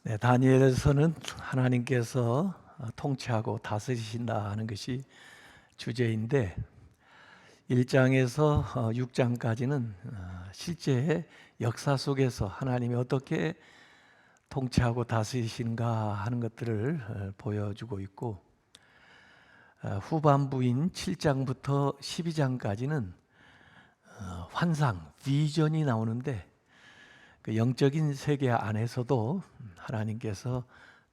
네, 다니엘에서는 하나님께서 통치하고 다스리신다 하는 것이 주제인데 1장에서 6장까지는 실제 역사 속에서 하나님이 어떻게 통치하고 다스리신가 하는 것들을 보여주고 있고, 후반부인 7장부터 12장까지는 환상, 비전이 나오는데 그 영적인 세계 안에서도 하나님께서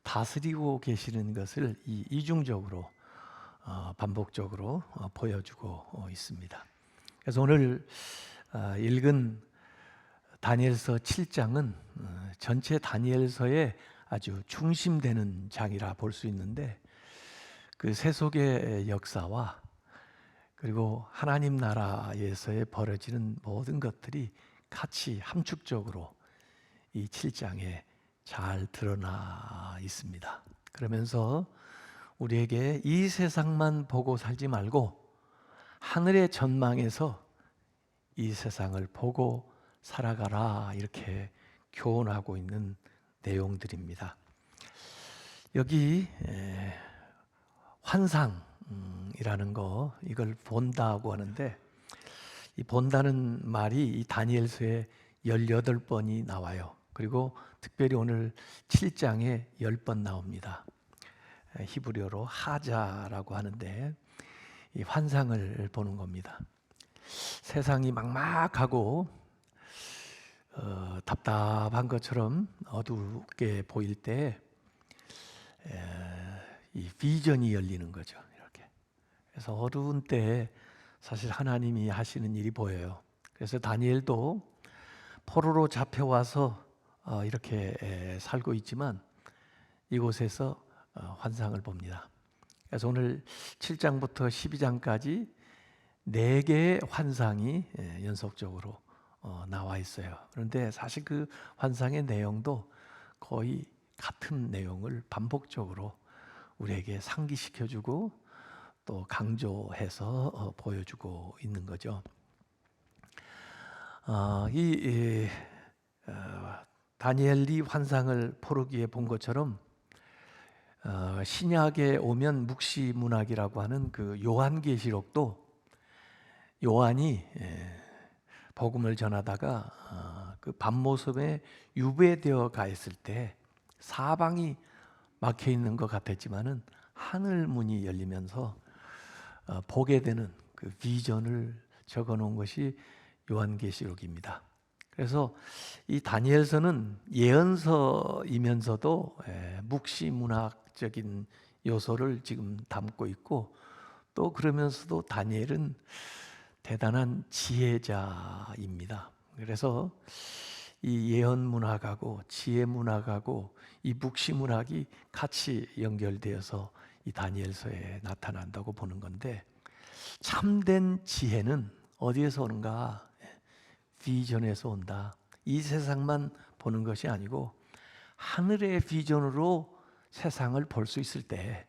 다스리고 계시는 것을 이중적으로 반복적으로 보여주고 있습니다. 그래서 오늘 읽은 다니엘서 7장은 전체 다니엘서의 아주 중심되는 장이라 볼 수 있는데, 그 세속의 역사와 그리고 하나님 나라에서의 벌어지는 모든 것들이 같이 함축적으로 이 7장에 잘 드러나 있습니다. 그러면서 우리에게 이 세상만 보고 살지 말고 하늘의 전망에서 이 세상을 보고 살아가라, 이렇게 교훈하고 있는 내용들입니다. 여기 환상이라는 거, 이걸 본다고 하는데, 이 본다는 말이 이 다니엘서에 18번이 나와요. 그리고 특별히 오늘 7장에 10번 나옵니다. 히브리어로 하자라고 하는데, 이 환상을 보는 겁니다. 세상이 막막하고 답답한 것처럼 어둡게 보일 때 이 비전이 열리는 거죠. 이렇게. 그래서 어두운 때에 사실 하나님이 하시는 일이 보여요. 그래서 다니엘도 포로로 잡혀와서 이렇게 살고 있지만 이곳에서 환상을 봅니다. 그래서 오늘 7장부터 12장까지 4개의 환상이 연속적으로 나와 있어요. 그런데 사실 그 환상의 내용도 거의 같은 내용을 반복적으로 우리에게 상기시켜주고 또 강조해서 보여주고 있는 거죠. 다니엘이 환상을 포르기에 본 것처럼 신약에 오면 묵시문학이라고 하는 그 요한계시록도 요한이 복음을 전하다가 그 밤모섬에 유배되어 가 있을 때 사방이 막혀 있는 것 같았지만은 하늘 문이 열리면서 보게 되는 그 비전을 적어 놓은 것이 요한계시록입니다. 그래서 이 다니엘서는 예언서이면서도 묵시문학적인 요소를 지금 담고 있고, 또 그러면서도 다니엘은 대단한 지혜자입니다. 그래서 이 예언문학하고 지혜문학하고 이 묵시문학이 같이 연결되어서 이 다니엘서에 나타난다고 보는 건데, 참된 지혜는 어디에서 오는가? 비전에서 온다. 이 세상만 보는 것이 아니고 하늘의 비전으로 세상을 볼 수 있을 때,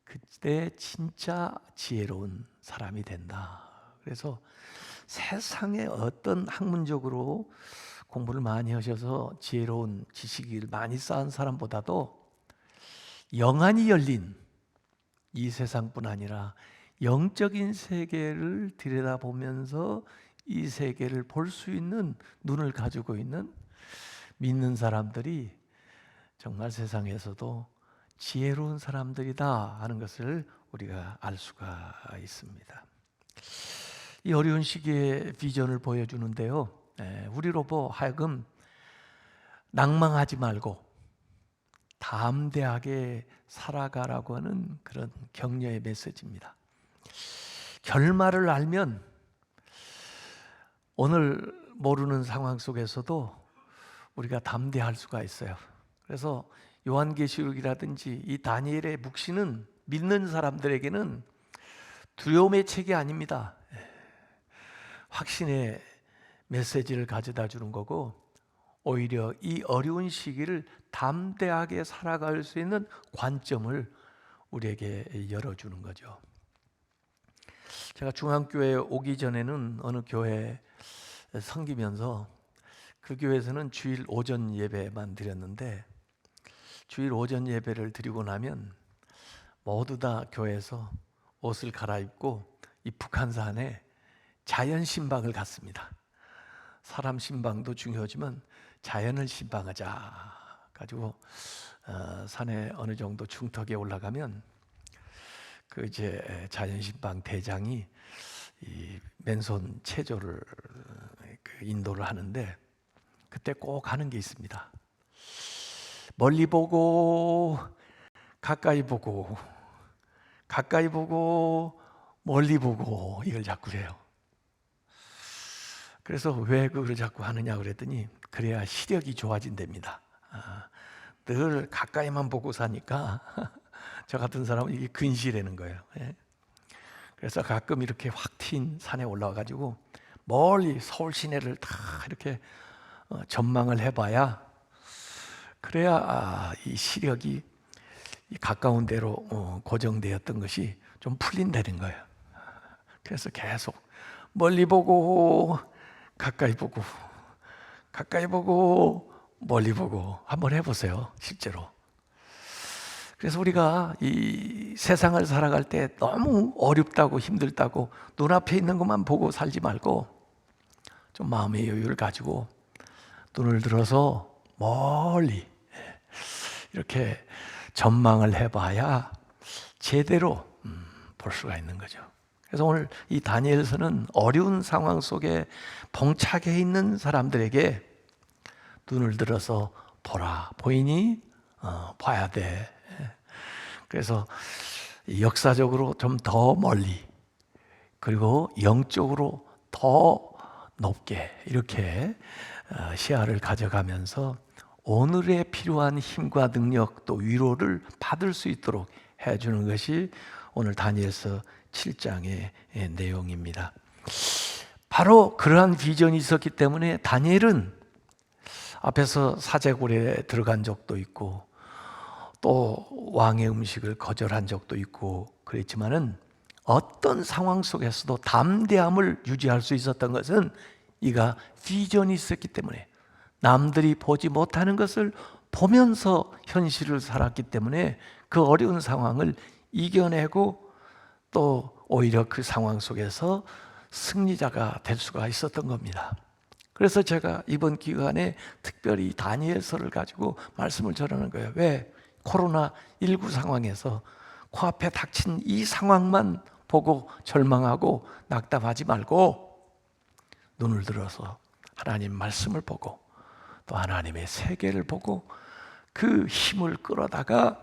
그때 진짜 지혜로운 사람이 된다. 그래서 세상에 어떤 학문적으로 공부를 많이 하셔서 지혜로운 지식을 많이 쌓은 사람보다도 영안이 열린 이 세상뿐 아니라 영적인 세계를 들여다보면서 이 세계를 볼 수 있는 눈을 가지고 있는 믿는 사람들이 정말 세상에서도 지혜로운 사람들이다 하는 것을 우리가 알 수가 있습니다. 이 어려운 시기에 비전을 보여주는데요, 우리로 하여금 낭망하지 말고 담대하게 살아가라고 하는 그런 격려의 메시지입니다. 결말을 알면 오늘 모르는 상황 속에서도 우리가 담대할 수가 있어요. 그래서 요한계시록이라든지 이 다니엘의 묵시는 믿는 사람들에게는 두려움의 책이 아닙니다. 확신의 메시지를 가져다 주는 거고, 오히려 이 어려운 시기를 담대하게 살아갈 수 있는 관점을 우리에게 열어주는 거죠. 제가 중앙교회에 오기 전에는 어느 교회 섬기면서 그 교회에서는 주일 오전 예배만 드렸는데, 주일 오전 예배를 드리고 나면 모두 다 교회에서 옷을 갈아입고 이 북한산에 자연 신방을 갔습니다. 사람 신방도 중요하지만 자연을 신방하자 가지고 산에 어느 정도 중턱에 올라가면 그 이제 자연 신방 대장이 이 맨손 체조를 인도를 하는데 그때 꼭 하는 게 있습니다. 멀리 보고 가까이 보고 가까이 보고 멀리 보고 이걸 자꾸 해요. 그래서 왜 그걸 자꾸 하느냐 그랬더니 그래야 시력이 좋아진답니다. 늘 가까이만 보고 사니까 저 같은 사람은 이게 근시라는 거예요. 그래서 가끔 이렇게 확 튄 산에 올라와가지고 멀리 서울 시내를 다 이렇게 전망을 해봐야 그래야 이 시력이 가까운 데로 고정되었던 것이 좀 풀린다는 거예요. 그래서 계속 멀리 보고 가까이 보고 가까이 보고 멀리 보고 한번 해보세요. 실제로. 그래서 우리가 이 세상을 살아갈 때 너무 어렵다고 힘들다고 눈앞에 있는 것만 보고 살지 말고 좀 마음의 여유를 가지고 눈을 들어서 멀리 이렇게 전망을 해봐야 제대로 볼 수가 있는 거죠. 그래서 오늘 이 다니엘서는 어려운 상황 속에 봉착해 있는 사람들에게 눈을 들어서 보라. 보이니? 봐야 돼. 그래서 역사적으로 좀 더 멀리 그리고 영적으로 더 높게 이렇게 시야를 가져가면서 오늘에 필요한 힘과 능력 또 위로를 받을 수 있도록 해주는 것이 오늘 다니엘서 7장의 내용입니다. 바로 그러한 비전이 있었기 때문에 다니엘은 앞에서 사제고리에 들어간 적도 있고 또 왕의 음식을 거절한 적도 있고 그랬지만은 어떤 상황 속에서도 담대함을 유지할 수 있었던 것은 이가 비전이 있었기 때문에 남들이 보지 못하는 것을 보면서 현실을 살았기 때문에 그 어려운 상황을 이겨내고 또 오히려 그 상황 속에서 승리자가 될 수가 있었던 겁니다. 그래서 제가 이번 기간에 특별히 다니엘서를 가지고 말씀을 전하는 거예요. 왜? 코로나19 상황에서 코앞에 닥친 이 상황만 보고 절망하고 낙담하지 말고 눈을 들어서 하나님 말씀을 보고 또 하나님의 세계를 보고 그 힘을 끌어다가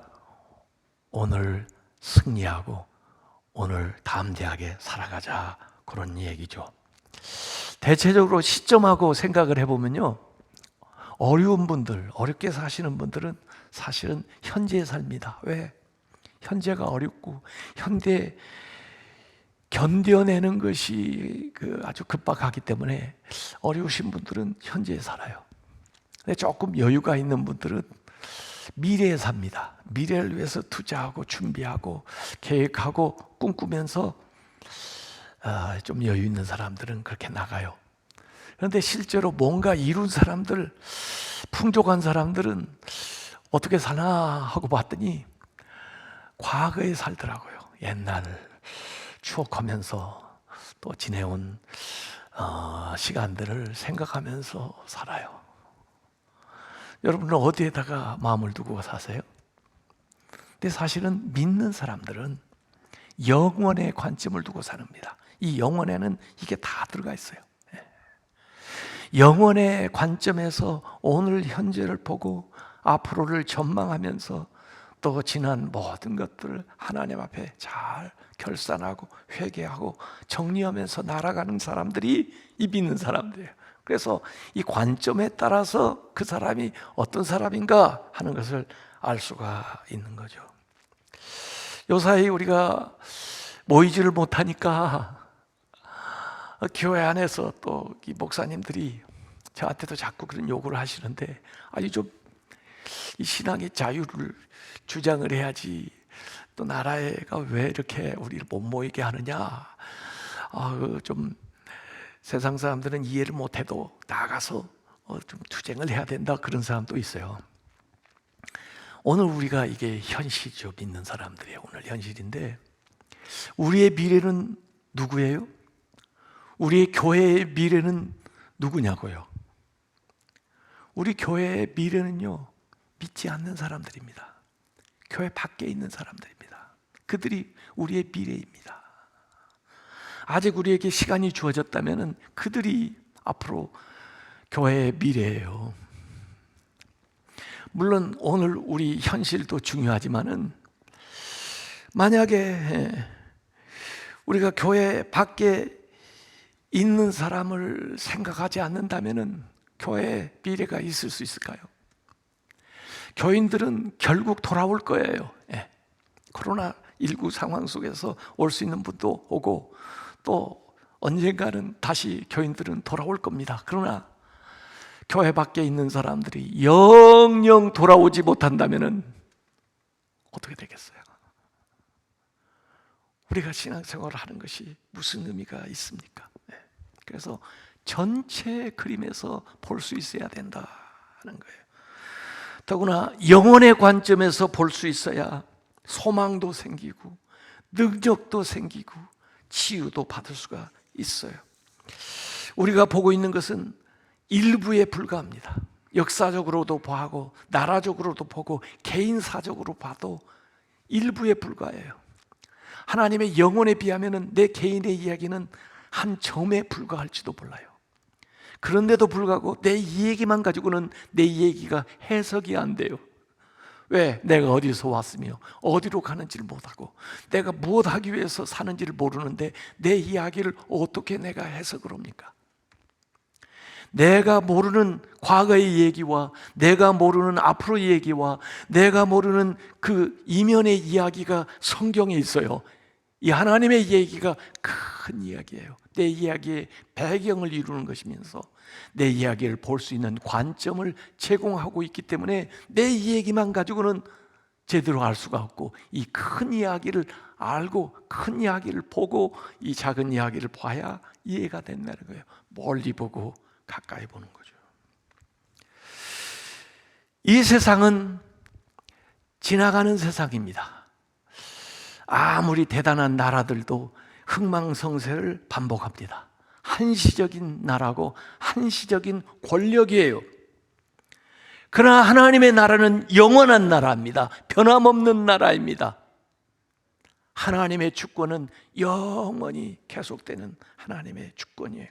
오늘 승리하고 오늘 담대하게 살아가자 그런 얘기죠. 대체적으로 시점하고 생각을 해보면요, 어려운 분들, 어렵게 사시는 분들은 사실은 현재의 삶이다. 왜? 현재가 어렵고 현재 견뎌내는 것이 아주 급박하기 때문에 어려우신 분들은 현재에 살아요. 근데 조금 여유가 있는 분들은 미래에 삽니다. 미래를 위해서 투자하고 준비하고 계획하고 꿈꾸면서 좀 여유 있는 사람들은 그렇게 나가요. 그런데 실제로 뭔가 이룬 사람들, 풍족한 사람들은 어떻게 사나 하고 봤더니 과거에 살더라고요. 옛날을 추억하면서 또 지내온 시간들을 생각하면서 살아요. 여러분은 어디에다가 마음을 두고 사세요? 근데 사실은 믿는 사람들은 영원의 관점을 두고 사는니다. 이 영원에는 이게 다 들어가 있어요. 영원의 관점에서 오늘 현재를 보고 앞으로를 전망하면서 또 지난 모든 것들을 하나님 앞에 잘 결산하고 회개하고 정리하면서 날아가는 사람들이 이 믿는 사람들이에요. 그래서 이 관점에 따라서 그 사람이 어떤 사람인가 하는 것을 알 수가 있는 거죠. 요사이 우리가 모이지를 못하니까 교회 안에서 또 이 목사님들이 저한테도 자꾸 그런 요구를 하시는데 아니 좀 이 신앙의 자유를 주장을 해야지 또 나라가 왜 이렇게 우리를 못 모이게 하느냐, 좀 세상 사람들은 이해를 못해도 나가서 좀 투쟁을 해야 된다 그런 사람도 있어요. 오늘 우리가 이게 현실이죠. 믿는 사람들의 오늘 현실인데, 우리의 미래는 누구예요? 우리의 교회의 미래는 누구냐고요? 우리 교회의 미래는요, 믿지 않는 사람들입니다. 교회 밖에 있는 사람들입니다. 그들이 우리의 미래입니다. 아직 우리에게 시간이 주어졌다면 그들이 앞으로 교회의 미래예요. 물론 오늘 우리 현실도 중요하지만은, 만약에 우리가 교회 밖에 있는 사람을 생각하지 않는다면은 교회에 미래가 있을 수 있을까요? 교인들은 결국 돌아올 거예요. 코로나19 상황 속에서 올 수 있는 분도 오고, 또 언젠가는 다시 교인들은 돌아올 겁니다. 그러나 교회 밖에 있는 사람들이 영영 돌아오지 못한다면은 어떻게 되겠어요? 우리가 신앙생활을 하는 것이 무슨 의미가 있습니까? 그래서 전체 그림에서 볼 수 있어야 된다는 거예요. 더구나 영혼의 관점에서 볼 수 있어야 소망도 생기고 능력도 생기고 치유도 받을 수가 있어요. 우리가 보고 있는 것은 일부에 불과합니다. 역사적으로도 보고 나라적으로도 보고 개인사적으로 봐도 일부에 불과해요. 하나님의 영혼에 비하면 내 개인의 이야기는 한 점에 불과할지도 몰라요. 그런데도 불구하고 내 이야기만 가지고는 내 이야기가 해석이 안 돼요. 왜? 내가 어디서 왔으며 어디로 가는지를 못하고 내가 무엇하기 위해서 사는지를 모르는데 내 이야기를 어떻게 내가 해석을 합니까? 내가 모르는 과거의 얘기와 내가 모르는 앞으로의 얘기와 내가 모르는 그 이면의 이야기가 성경에 있어요. 이 하나님의 얘기가 큰 이야기예요. 내 이야기의 배경을 이루는 것이면서 내 이야기를 볼 수 있는 관점을 제공하고 있기 때문에 내 얘기만 가지고는 제대로 알 수가 없고, 이 큰 이야기를 알고 큰 이야기를 보고 이 작은 이야기를 봐야 이해가 된다는 거예요. 멀리 보고 가까이 보는 거죠. 이 세상은 지나가는 세상입니다. 아무리 대단한 나라들도 흥망성쇠를 반복합니다. 한시적인 나라고 한시적인 권력이에요. 그러나 하나님의 나라는 영원한 나라입니다. 변함없는 나라입니다. 하나님의 주권은 영원히 계속되는 하나님의 주권이에요.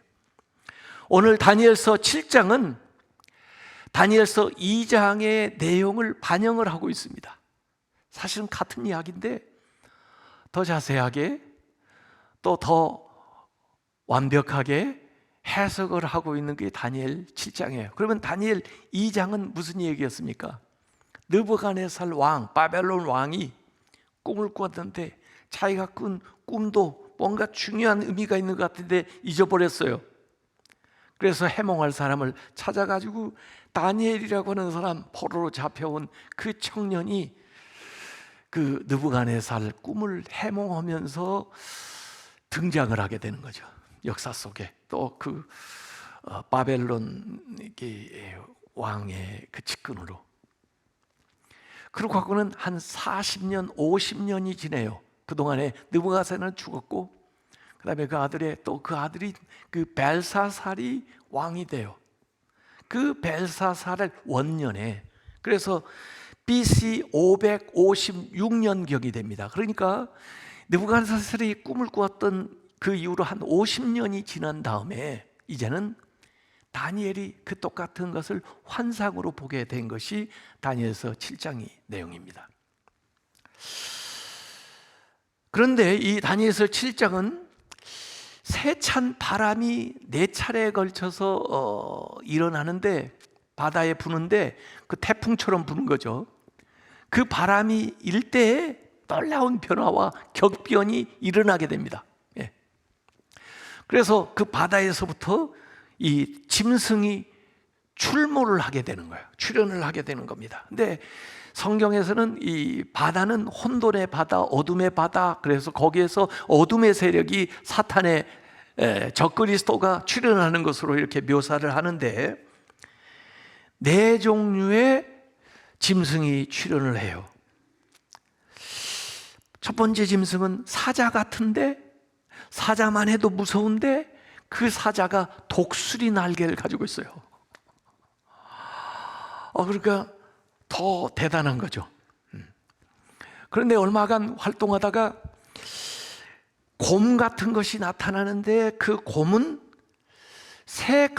오늘 다니엘서 7장은 다니엘서 2장의 내용을 반영을 하고 있습니다. 사실은 같은 이야기인데 더 자세하게 또 더 완벽하게 해석을 하고 있는 게 다니엘 7장이에요. 그러면 다니엘 2장은 무슨 얘기였습니까? 느부갓네살 왕, 바벨론 왕이 꿈을 꾸었는데 자기가 꾼 꿈도 뭔가 중요한 의미가 있는 것 같은데 잊어버렸어요. 그래서 해몽할 사람을 찾아가지고 다니엘이라고 하는 사람, 포로로 잡혀온 그 청년이 그 느부갓네살 꿈을 해몽하면서 등장을 하게 되는 거죠. 역사 속에 또 그 바벨론 왕의 그 측근으로. 그러고 하고는 한 40년, 50년이 지내요. 그동안에 느부갓네살은 죽었고, 그 다음에 그 아들이 그 벨사살이 왕이 돼요. 그 벨사살의 원년에, 그래서 BC 556년경이 됩니다. 그러니까 느부갓네살이 꿈을 꾸었던 그 이후로 한 50년이 지난 다음에 이제는 다니엘이 그 똑같은 것을 환상으로 보게 된 것이 다니엘서 7장의 내용입니다. 그런데 이 다니엘서 7장은 세찬 바람이 4차례에 걸쳐서 일어나는데, 바다에 부는데 그 태풍처럼 부는 거죠. 그 바람이 일 때에 놀라운 변화와 격변이 일어나게 됩니다. 그래서 그 바다에서부터 이 짐승이 출몰을 하게 되는 거예요. 출현을 하게 되는 겁니다. 근데 성경에서는 이 바다는 혼돈의 바다, 어둠의 바다, 그래서 거기에서 어둠의 세력이 사탄의 적그리스도가 출현하는 것으로 이렇게 묘사를 하는데, 4종류의 짐승이 출현을 해요. 첫 번째 짐승은 사자 같은데, 사자만 해도 무서운데 그 사자가 독수리 날개를 가지고 있어요. 그러니까 더 대단한 거죠. 그런데 얼마간 활동하다가 곰 같은 것이 나타나는데 그 곰은 새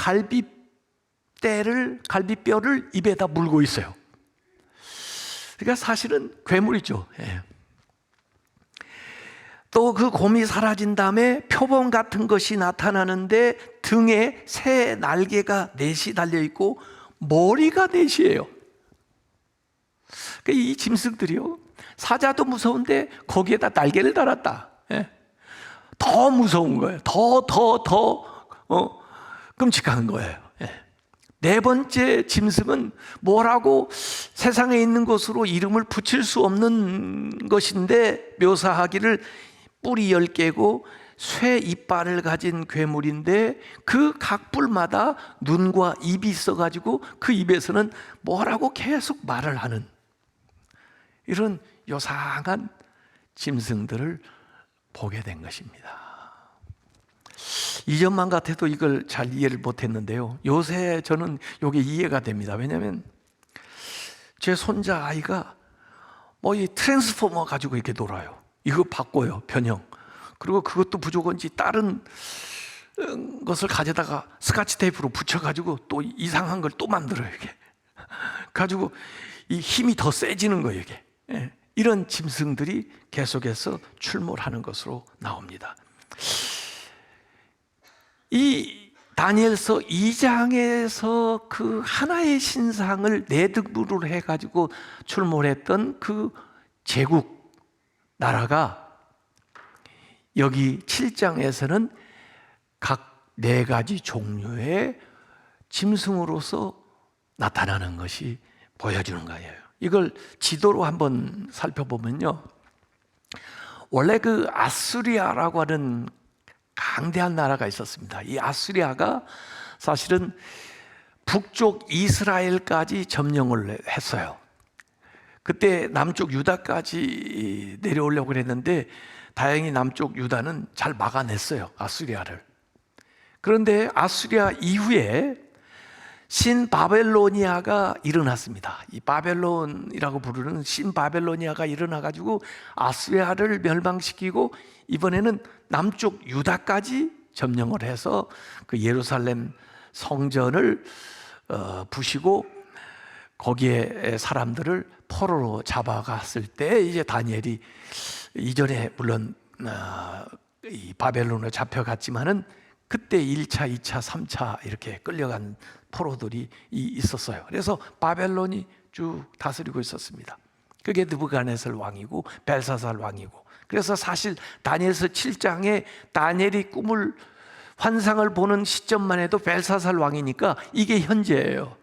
갈비뼈를 입에다 물고 있어요. 그러니까 사실은 괴물이죠. 예. 또 그 곰이 사라진 다음에 표범 같은 것이 나타나는데 등에 새 날개가 넷이 달려있고 머리가 넷이에요. 그러니까 이 짐승들이요, 사자도 무서운데 거기에다 날개를 달았다. 예. 더 무서운 거예요. 더 끔찍한 거예요. 예. 네 번째 짐승은 뭐라고 세상에 있는 것으로 이름을 붙일 수 없는 것인데 묘사하기를 뿔이 10개고 쇠 이빨을 가진 괴물인데 그 각 뿔마다 눈과 입이 있어가지고 그 입에서는 뭐라고 계속 말을 하는 이런 요상한 짐승들을 보게 된 것입니다. 이전만 같아도 이걸 잘 이해를 못했는데요, 요새 저는 이게 이해가 됩니다. 왜냐하면 제 손자 아이가 이 트랜스포머 가지고 이렇게 놀아요. 이거 바꿔요, 변형. 그리고 그것도 부족한지 다른 것을 가져다가 스카치 테이프로 붙여가지고 또 이상한 걸 또 만들어요. 이게 가지고 이 힘이 더 세지는 거예요. 이게 이런 짐승들이 계속해서 출몰하는 것으로 나옵니다. 이 다니엘서 2장에서 그 하나의 신상을 내등부를 해가지고 출몰했던 그 제국 나라가 여기 7장에서는 각 4가지 종류의 짐승으로서 나타나는 것이 보여주는 거예요. 이걸 지도로 한번 살펴보면요, 원래 그 아수리아라고 하는 강대한 나라가 있었습니다. 이 아수리아가 사실은 북쪽 이스라엘까지 점령을 했어요. 그때 남쪽 유다까지 내려오려고 했는데 다행히 남쪽 유다는 잘 막아냈어요, 아수리아를. 그런데 아수리아 이후에 신바벨로니아가 일어났습니다. 이 바벨론이라고 부르는 신바벨로니아가 일어나가지고 아수리아를 멸망시키고 이번에는 남쪽 유다까지 점령을 해서 그 예루살렘 성전을 부시고 거기에 사람들을 포로로 잡아갔을 때 이제 다니엘이 이전에 물론 이 바벨론으로 잡혀갔지만은 그때 1차, 2차, 3차 이렇게 끌려간 포로들이 있었어요. 그래서 바벨론이 쭉 다스리고 있었습니다. 그게 느부갓네살 왕이고 벨사살 왕이고. 그래서 사실 다니엘서 7장에 다니엘이 환상을 보는 시점만 해도 벨사살 왕이니까 이게 현재예요.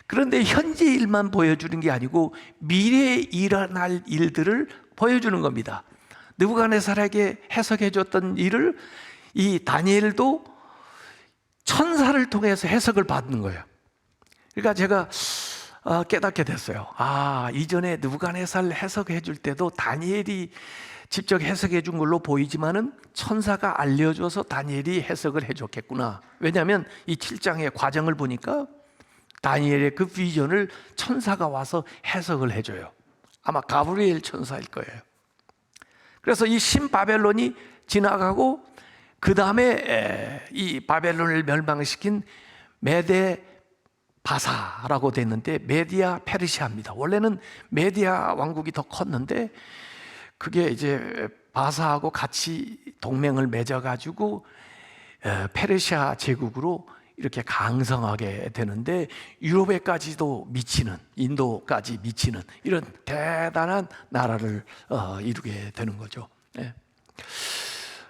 그런데 현재 일만 보여주는 게 아니고 미래에 일어날 일들을 보여주는 겁니다. 느부갓네살에게 해석해 줬던 일을 이 다니엘도 천사를 통해서 해석을 받는 거예요. 그러니까 제가 깨닫게 됐어요. 이전에 느부갓네살 해석해 줄 때도 다니엘이 직접 해석해 준 걸로 보이지만은 천사가 알려줘서 다니엘이 해석을 해줬겠구나. 왜냐하면 이 7장의 과정을 보니까 다니엘의 그 비전을 천사가 와서 해석을 해줘요. 아마 가브리엘 천사일 거예요. 그래서 이 신바벨론이 지나가고 그 다음에 이 바벨론을 멸망시킨 메데 바사라고 됐는데 메디아 페르시아입니다. 원래는 메디아 왕국이 더 컸는데 그게 이제 바사하고 같이 동맹을 맺어가지고 페르시아 제국으로 이렇게 강성하게 되는데 유럽에까지도 미치는, 인도까지 미치는 이런 대단한 나라를 이루게 되는 거죠.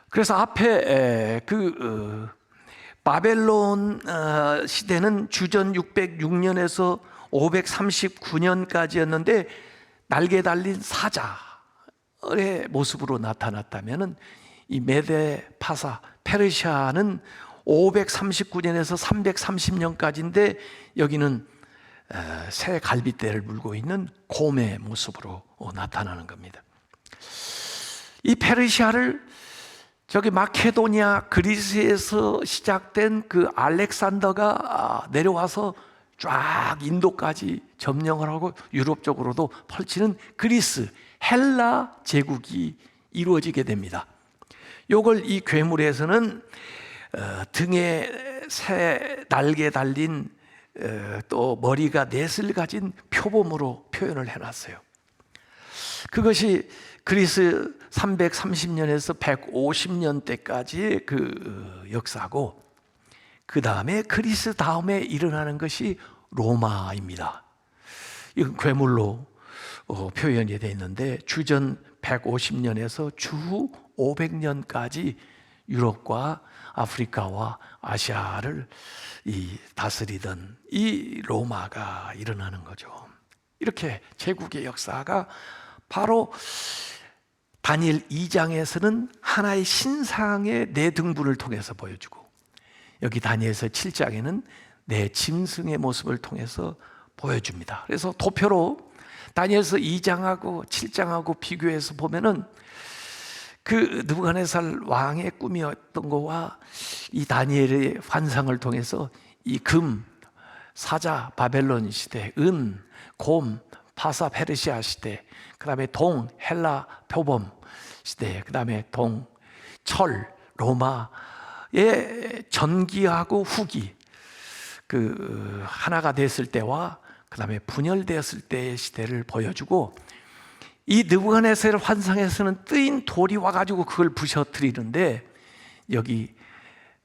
그래서 앞에 바벨론 시대는 주전 606년에서 539년까지였는데 날개 달린 사자의 모습으로 나타났다면은 이 메데 파사 페르시아는 539년에서 330년까지인데 여기는 새 갈빗대를 물고 있는 곰의 모습으로 나타나는 겁니다. 이 페르시아를 저기 마케도니아 그리스에서 시작된 그 알렉산더가 내려와서 쫙 인도까지 점령을 하고 유럽 쪽으로도 펼치는 그리스, 헬라 제국이 이루어지게 됩니다. 요걸 이 괴물에서는 등에 새 날개 달린 또 머리가 넷을 가진 표범으로 표현을 해놨어요. 그것이 그리스 330년에서 150년대까지의 그 역사고, 그 다음에 그리스 다음에 일어나는 것이 로마입니다. 이건 괴물로 표현이 되어 있는데 주전 150년에서 주후 500년까지 유럽과 아프리카와 아시아를 다스리던 이 로마가 일어나는 거죠. 이렇게 제국의 역사가 바로 다니엘 2장에서는 하나의 신상의 네 등분을 통해서 보여주고, 여기 다니엘서 7장에는 네 짐승의 모습을 통해서 보여줍니다. 그래서 도표로 다니엘서 2장하고 7장하고 비교해서 보면은 그 느부갓네살 왕의 꿈이었던 거와 이 다니엘의 환상을 통해서 이 금, 사자, 바벨론 시대, 은, 곰, 파사, 페르시아 시대, 그 다음에 동, 헬라, 표범 시대, 그 다음에 동, 철, 로마의 전기하고 후기, 그 하나가 됐을 때와 그 다음에 분열되었을 때의 시대를 보여주고, 이 느부갓네살 환상에서는 뜨인 돌이 와가지고 그걸 부셔뜨리는데, 여기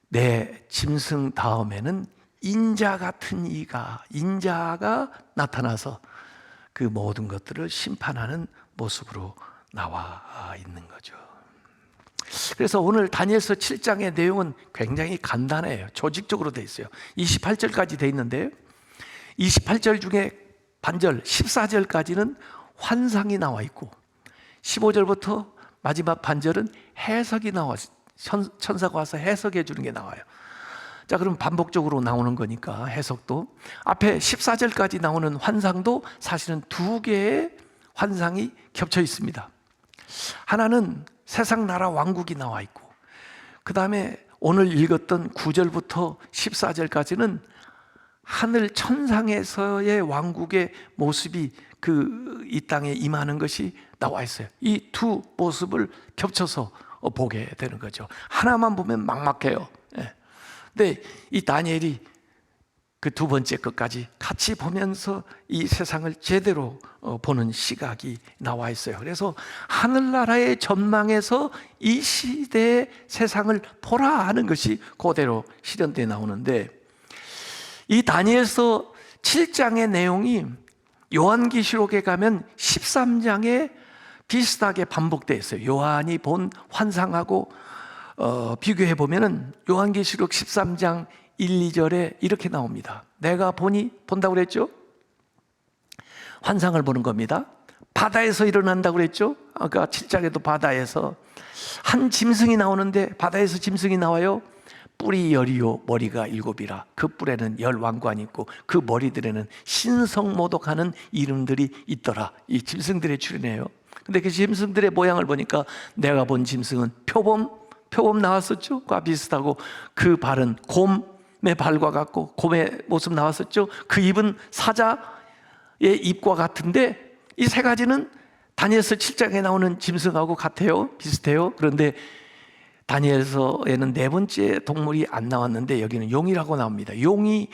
내 짐승 다음에는 인자 같은 인자가 나타나서 그 모든 것들을 심판하는 모습으로 나와 있는 거죠. 그래서 오늘 다니엘서 7장의 내용은 굉장히 간단해요. 조직적으로 되어 있어요. 28절까지 되어 있는데요, 28절 중에 반절 14절까지는 환상이 나와 있고, 15절부터 마지막 반절은 해석이 나와서 천사가 와서 해석해 주는 게 나와요. 자, 그럼 반복적으로 나오는 거니까 해석도, 앞에 14절까지 나오는 환상도 사실은 두 개의 환상이 겹쳐 있습니다. 하나는 세상 나라 왕국이 나와 있고, 그 다음에 오늘 읽었던 9절부터 14절까지는 하늘 천상에서의 왕국의 모습이 이 땅에 임하는 것이 나와 있어요. 이 두 모습을 겹쳐서 보게 되는 거죠. 하나만 보면 막막해요. 근데 이 다니엘이 그 두 번째 것까지 같이 보면서 이 세상을 제대로 보는 시각이 나와 있어요. 그래서 하늘나라의 전망에서 이 시대의 세상을 보라 하는 것이 그대로 실현되어 나오는데, 이 다니엘서 7장의 내용이 요한계시록에 가면 13장에 비슷하게 반복되어 있어요. 요한이 본 환상하고 비교해 보면은 요한계시록 13장 1, 2절에 이렇게 나옵니다. 내가 본다고 그랬죠? 환상을 보는 겁니다. 바다에서 일어난다고 그랬죠? 아까 7장에도 바다에서 한 짐승이 나오는데, 바다에서 짐승이 나와요. 뿔이 열이요 머리가 일곱이라. 그 뿔에는 열 왕관이 있고 그 머리들에는 신성모독하는 이름들이 있더라. 이 짐승들의 출현이에요. 근데 그 짐승들의 모양을 보니까 내가 본 짐승은 표범 나왔었죠? 그와 비슷하고, 그 발은 곰의 발과 같고 곰의 모습 나왔었죠? 그 입은 사자의 입과 같은데, 이 세 가지는 다니엘서 7장에 나오는 짐승하고 같아요. 비슷해요. 그런데 다니엘서에는 네 번째 동물이 안 나왔는데 여기는 용이라고 나옵니다. 용이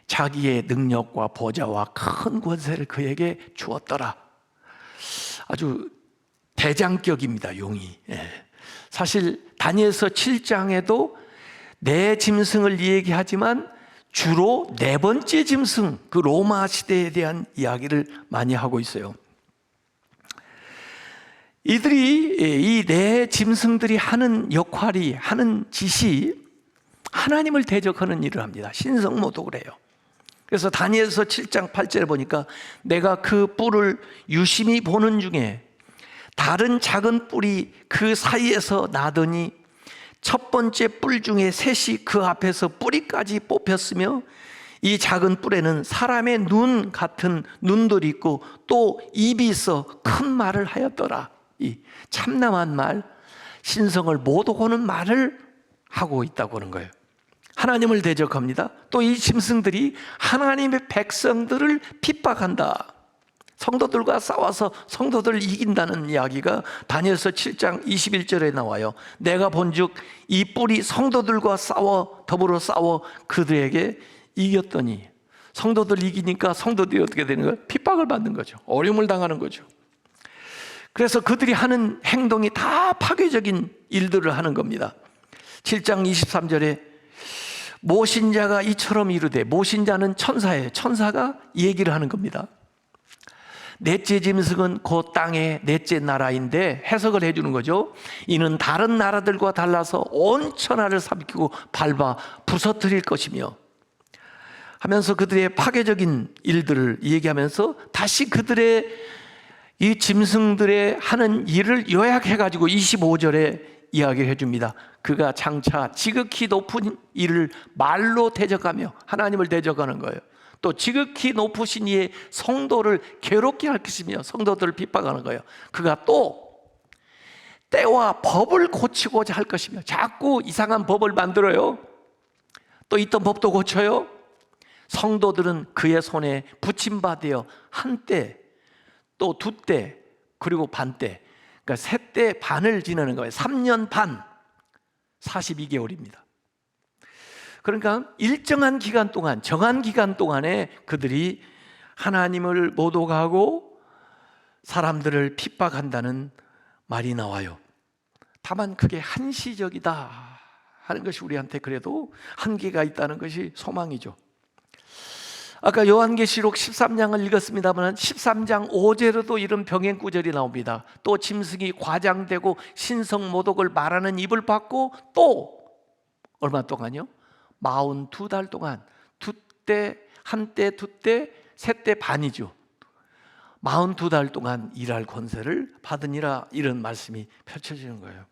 자기의 능력과 보좌와 큰 권세를 그에게 주었더라. 아주 대장격입니다, 용이. 사실 다니엘서 7장에도 네 짐승을 얘기하지만 주로 네 번째 짐승, 그 로마 시대에 대한 이야기를 많이 하고 있어요. 이들이, 이 네 짐승들이 하는 역할이, 하는 짓이 하나님을 대적하는 일을 합니다. 신성모독을 해요. 그래서 다니엘서 7장 8절에 보니까 내가 그 뿔을 유심히 보는 중에 다른 작은 뿔이 그 사이에서 나더니 첫 번째 뿔 중에 셋이 그 앞에서 뿌리까지 뽑혔으며 이 작은 뿔에는 사람의 눈 같은 눈들이 있고 또 입이 있어 큰 말을 하였더라. 이 참남한 말, 신성을 못 오고는 말을 하고 있다고 하는 거예요. 하나님을 대적합니다. 또 이 짐승들이 하나님의 백성들을 핍박한다. 성도들과 싸워서 성도들을 이긴다는 이야기가 다니엘서 7장 21절에 나와요. 내가 본즉 이 뿔이 성도들과 더불어 싸워 그들에게 이겼더니, 성도들 이기니까 성도들이 어떻게 되는 거예요? 핍박을 받는 거죠. 어려움을 당하는 거죠. 그래서 그들이 하는 행동이 다 파괴적인 일들을 하는 겁니다. 7장 23절에 모신자가 이처럼 이르되, 모신자는 천사예요. 천사가 얘기를 하는 겁니다. 넷째 짐승은 곧 땅의 넷째 나라인데, 해석을 해주는 거죠. 이는 다른 나라들과 달라서 온 천하를 삼키고 밟아 부서뜨릴 것이며, 하면서 그들의 파괴적인 일들을 얘기하면서 다시 그들의 이 짐승들의 하는 일을 요약해가지고 25절에 이야기를 해줍니다. 그가 장차 지극히 높은 이를 말로 대적하며, 하나님을 대적하는 거예요. 또 지극히 높으신 이의 성도를 괴롭게 할 것이며, 성도들을 핍박하는 거예요. 그가 또 때와 법을 고치고자 할 것이며, 자꾸 이상한 법을 만들어요. 또 있던 법도 고쳐요. 성도들은 그의 손에 붙임받아 한때, 또 두 때, 그리고 반때, 그러니까 세 때 반을 지내는 거예요. 3년 반, 42개월입니다. 그러니까 일정한 기간 동안, 정한 기간 동안에 그들이 하나님을 모독하고 사람들을 핍박한다는 말이 나와요. 다만 그게 한시적이다 하는 것이 우리한테 그래도 한계가 있다는 것이 소망이죠. 아까 요한계시록 13장을 읽었습니다만 13장 5절에도 이런 병행 구절이 나옵니다. 또 짐승이 과장되고 신성모독을 말하는 입을 받고 또 얼마 동안요? 42달 동안, 두 때, 한 때, 두 때, 세 때 반이죠. 42달 동안 일할 권세를 받으니라, 이런 말씀이 펼쳐지는 거예요.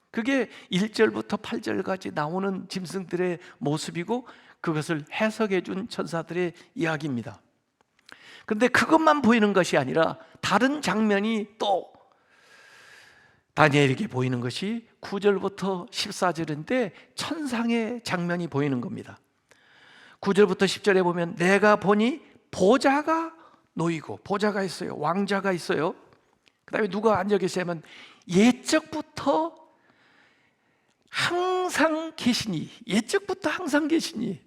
그게 1절부터 8절까지 나오는 짐승들의 모습이고, 그것을 해석해 준 천사들의 이야기입니다. 그런데 그것만 보이는 것이 아니라 다른 장면이 또 다니엘에게 보이는 것이 9절부터 14절인데 천상의 장면이 보이는 겁니다. 9절부터 10절에 보면 내가 보니 보좌가 놓이고, 보좌가 있어요. 왕자가 있어요. 그 다음에 누가 앉아 계시냐면 옛적부터 항상 계시니, 옛적부터 항상 계시니,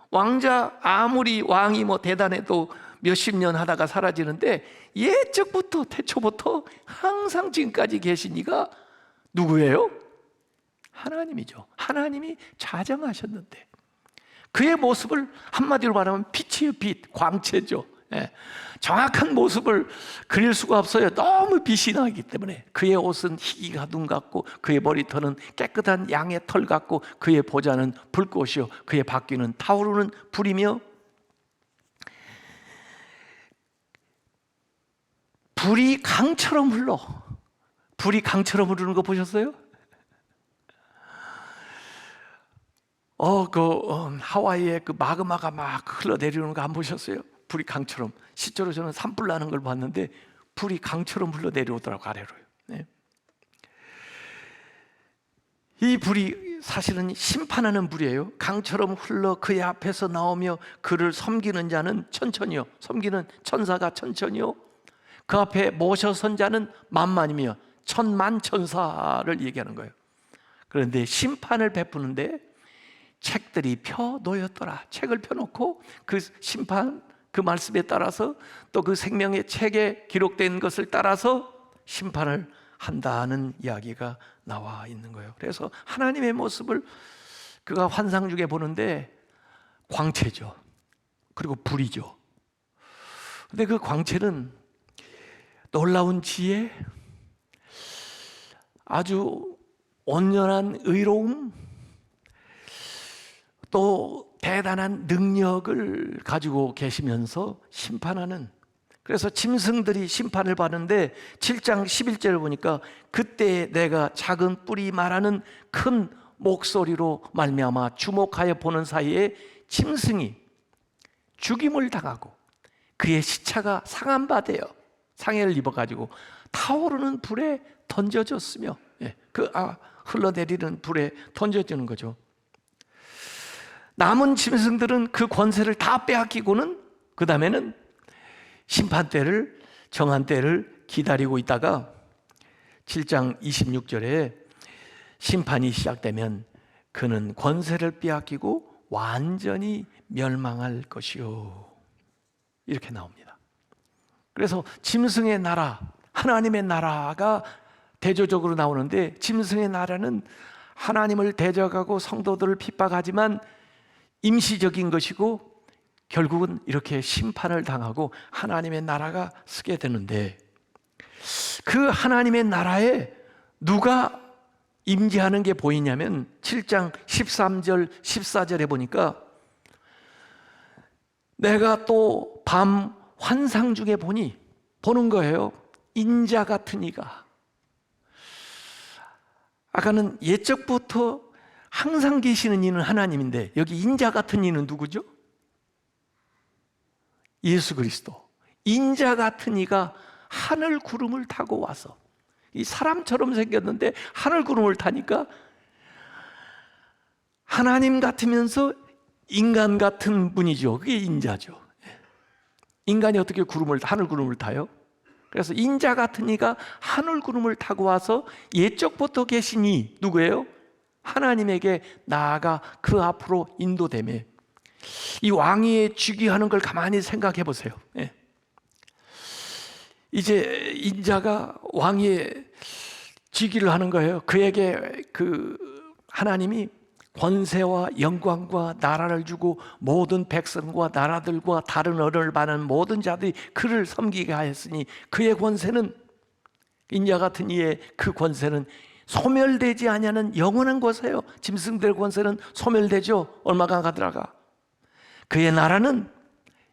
왕자 아무리 왕이 뭐 대단해도 몇십 년 하다가 사라지는데 옛적부터, 태초부터 항상 지금까지 계시니가 누구예요? 하나님이죠. 하나님이 자정하셨는데 그의 모습을 한마디로 말하면 빛이에요. 빛, 광채죠. 정확한 모습을 그릴 수가 없어요. 너무 빛이 나기 때문에. 그의 옷은 희기가 눈 같고, 그의 머리털은 깨끗한 양의 털 같고, 그의 보좌는 불꽃이요 그의 바퀴는 타오르는 불이며, 불이 강처럼 흘러. 불이 강처럼 흐르는 거 보셨어요? 하와이에 그 마그마가 막 흘러내리는 거 안 보셨어요? 불이 강처럼. 실제로 저는 산불 나는 걸 봤는데 불이 강처럼 흘러내려오더라고, 아래로요. 네. 이 불이 사실은 심판하는 불이에요. 강처럼 흘러 그의 앞에서 나오며 그를 섬기는 자는 천천히요, 섬기는 천사가 천천히요, 그 앞에 모셔선 자는 만만이며 천만천사를 얘기하는 거예요. 그런데 심판을 베푸는데 책들이 펴 놓였더라. 책을 펴놓고 그 심판, 그 말씀에 따라서 또 그 생명의 책에 기록된 것을 따라서 심판을 한다는 이야기가 나와 있는 거예요. 그래서 하나님의 모습을 그가 환상 중에 보는데 광채죠. 그리고 불이죠. 근데 그 광채는 놀라운 지혜, 아주 온전한 의로움, 또 대단한 능력을 가지고 계시면서 심판하는, 그래서 짐승들이 심판을 받는데 7장 11절을 보니까 그때 내가 작은 뿔이 말하는 큰 목소리로 말미암아 주목하여 보는 사이에 짐승이 죽임을 당하고 그의 시체가 상한 바 되어 상해를 입어가지고 타오르는 불에 던져졌으며, 흘러내리는 불에 던져지는 거죠. 남은 짐승들은 그 권세를 다 빼앗기고는 그 다음에는 심판 때를, 정한 때를 기다리고 있다가 7장 26절에 심판이 시작되면 그는 권세를 빼앗기고 완전히 멸망할 것이요, 이렇게 나옵니다. 그래서 짐승의 나라, 하나님의 나라가 대조적으로 나오는데, 짐승의 나라는 하나님을 대적하고 성도들을 핍박하지만 임시적인 것이고 결국은 이렇게 심판을 당하고 하나님의 나라가 서게 되는데, 그 하나님의 나라에 누가 임재하는 게 보이냐면 7장 13절 14절에 보니까 내가 또 밤 환상 중에 보는 거예요. 인자 같은 이가. 아까는 옛적부터 항상 계시는 이는 하나님인데 여기 인자 같은 이는 누구죠? 예수 그리스도. 인자 같은 이가 하늘 구름을 타고 와서, 이 사람처럼 생겼는데 하늘 구름을 타니까 하나님 같으면서 인간 같은 분이죠. 그게 인자죠. 인간이 어떻게 하늘 구름을 타요? 그래서 인자 같은 이가 하늘 구름을 타고 와서 옛적부터 계신 이 누구예요? 하나님에게 나아가 그 앞으로 인도되며, 이 왕위에 즉위하는 걸 가만히 생각해 보세요. 이제 인자가 왕위에 즉위를 하는 거예요. 그에게 그 하나님이 권세와 영광과 나라를 주고 모든 백성과 나라들과 다른 언어를 받는 모든 자들이 그를 섬기게 하였으니 그의 권세는, 인자 같은 이의 그 권세는 소멸되지 아니하는 영원한 권세요. 짐승들의 권세는 소멸되죠. 얼마가 가더라가. 그의 나라는,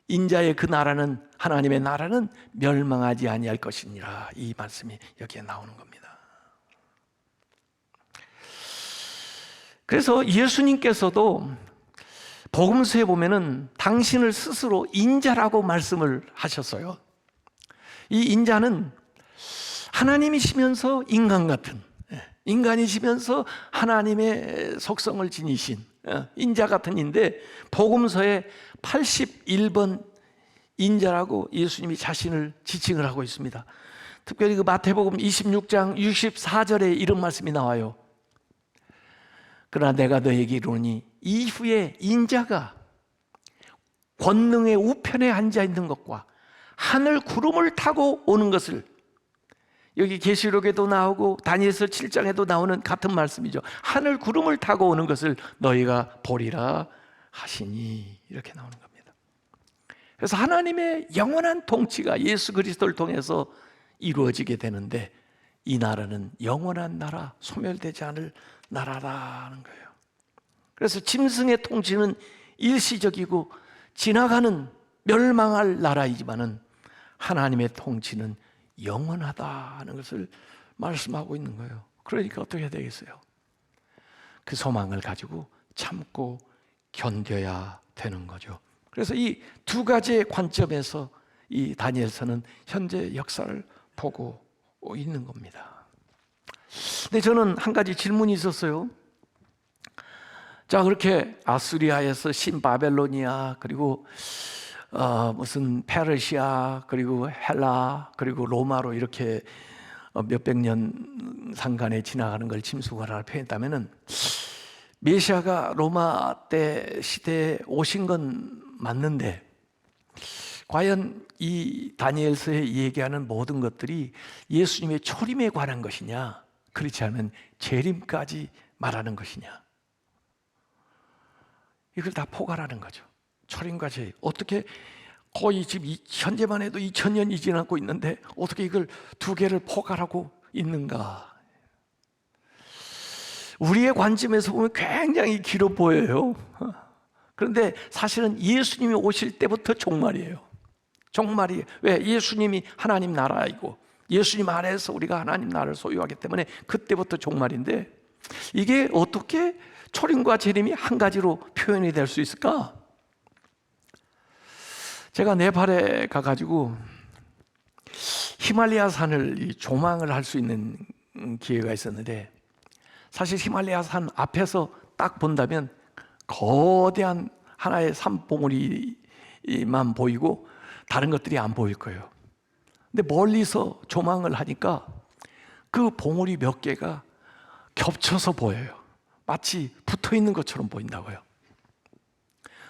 인자의 그 나라는, 하나님의 나라는 멸망하지 아니할 것이니라. 이 말씀이 여기에 나오는 겁니다. 그래서 예수님께서도 복음서에 보면은 당신을 스스로 인자라고 말씀을 하셨어요. 이 인자는 하나님이시면서 인간 같은, 인간이시면서 하나님의 속성을 지니신 인자 같은 인데, 복음서에 81번 인자라고 예수님이 자신을 지칭을 하고 있습니다. 특별히 그 마태복음 26장 64절에 이런 말씀이 나와요. 그러나 내가 너에게 이르노니 이후에 인자가 권능의 우편에 앉아 있는 것과 하늘 구름을 타고 오는 것을, 여기 계시록에도 나오고 다니엘서 7장에도 나오는 같은 말씀이죠. 하늘 구름을 타고 오는 것을 너희가 보리라 하시니, 이렇게 나오는 겁니다. 그래서 하나님의 영원한 통치가 예수 그리스도를 통해서 이루어지게 되는데, 이 나라는 영원한 나라, 소멸되지 않을 나라라는 거예요. 그래서 짐승의 통치는 일시적이고 지나가는 멸망할 나라이지만은 하나님의 통치는 영원하다는 것을 말씀하고 있는 거예요. 그러니까 어떻게 해야 되겠어요? 그 소망을 가지고 참고 견뎌야 되는 거죠. 그래서 이 두 가지의 관점에서 이 다니엘서는 현재 역사를 보고 있는 겁니다. 근데 저는 한 가지 질문이 있었어요. 자, 그렇게 아수리아에서 신바벨로니아, 그리고 무슨 페르시아, 그리고 헬라, 그리고 로마로 이렇게 몇백 년 상간에 지나가는 걸 짐승화라고 표현했다면은, 메시아가 로마 때 시대에 오신 건 맞는데 과연 이 다니엘서에 얘기하는 모든 것들이 예수님의 초림에 관한 것이냐, 그렇지 않으면 재림까지 말하는 것이냐, 이걸 다 포괄하는 거죠. 초림과 재림, 어떻게 거의 지금 현재만 해도 2000년이 지나고 있는데 어떻게 이걸 두 개를 포괄하고 있는가? 우리의 관점에서 보면 굉장히 길어 보여요. 그런데 사실은 예수님이 오실 때부터 종말이에요. 종말이, 왜? 예수님이 하나님 나라이고 예수님 안에서 우리가 하나님 나라를 소유하기 때문에 그때부터 종말인데, 이게 어떻게 초림과 재림이 한 가지로 표현이 될 수 있을까? 제가 네팔에 가가지고 히말라야 산을 조망을 할 수 있는 기회가 있었는데, 사실 히말라야 산 앞에서 딱 본다면 거대한 하나의 산봉우리만 보이고 다른 것들이 안 보일 거예요. 근데 멀리서 조망을 하니까 그 봉우리 몇 개가 겹쳐서 보여요. 마치 붙어 있는 것처럼 보인다고요.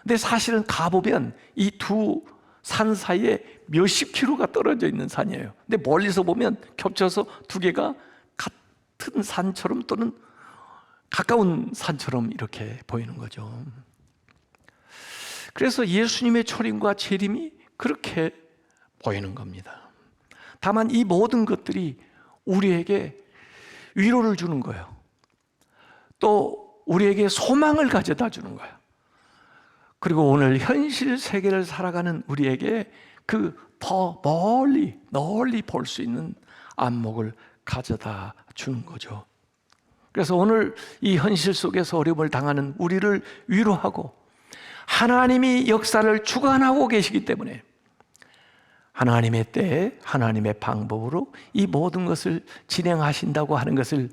근데 사실은 가보면 이 두 산 사이에 몇십 킬로가 떨어져 있는 산이에요. 근데 멀리서 보면 겹쳐서 두 개가 같은 산처럼 또는 가까운 산처럼 이렇게 보이는 거죠. 그래서 예수님의 초림과 재림이 그렇게 보이는 겁니다. 다만 이 모든 것들이 우리에게 위로를 주는 거예요. 또 우리에게 소망을 가져다 주는 거예요. 그리고 오늘 현실 세계를 살아가는 우리에게 그 더 널리 볼 수 있는 안목을 가져다 주는 거죠. 그래서 오늘 이 현실 속에서 어려움을 당하는 우리를 위로하고, 하나님이 역사를 주관하고 계시기 때문에 하나님의 때에 하나님의 방법으로 이 모든 것을 진행하신다고 하는 것을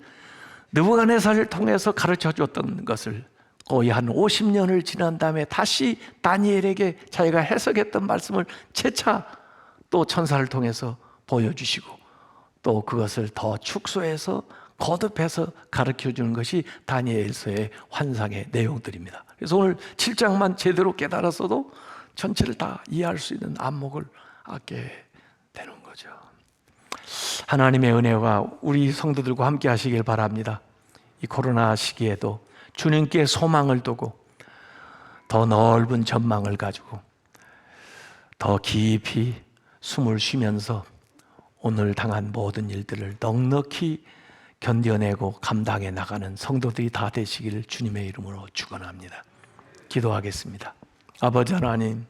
느부갓네살을 통해서 가르쳐 줬던 것을 거의 한 50년을 지난 다음에 다시 다니엘에게 자기가 해석했던 말씀을 재차 또 천사를 통해서 보여주시고, 또 그것을 더 축소해서 거듭해서 가르쳐 주는 것이 다니엘서의 환상의 내용들입니다. 그래서 오늘 7장만 제대로 깨달았어도 전체를 다 이해할 수 있는 안목을 얻게 되는 거죠. 하나님의 은혜가 우리 성도들과 함께 하시길 바랍니다. 이 코로나 시기에도 주님께 소망을 두고 더 넓은 전망을 가지고 더 깊이 숨을 쉬면서 오늘 당한 모든 일들을 넉넉히 견뎌내고 감당해 나가는 성도들이 다 되시기를 주님의 이름으로 축원합니다. 기도하겠습니다. 아버지 하나님,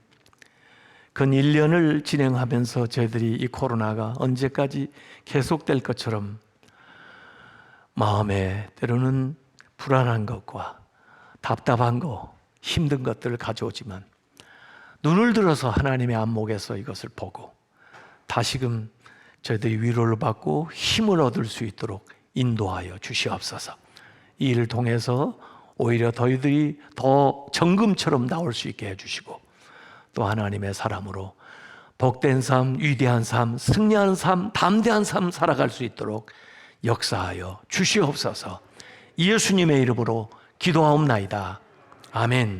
근 1년을 진행하면서 저희들이 이 코로나가 언제까지 계속될 것처럼 마음에 때로는 불안한 것과 답답한 것, 힘든 것들을 가져오지만 눈을 들어서 하나님의 안목에서 이것을 보고 다시금 저희들이 위로를 받고 힘을 얻을 수 있도록 인도하여 주시옵소서. 이 일을 통해서 오히려 너희들이 더 정금처럼 나올 수 있게 해주시고, 또 하나님의 사람으로 복된 삶, 위대한 삶, 승리하는 삶, 담대한 삶 살아갈 수 있도록 역사하여 주시옵소서. 예수님의 이름으로 기도하옵나이다. 아멘.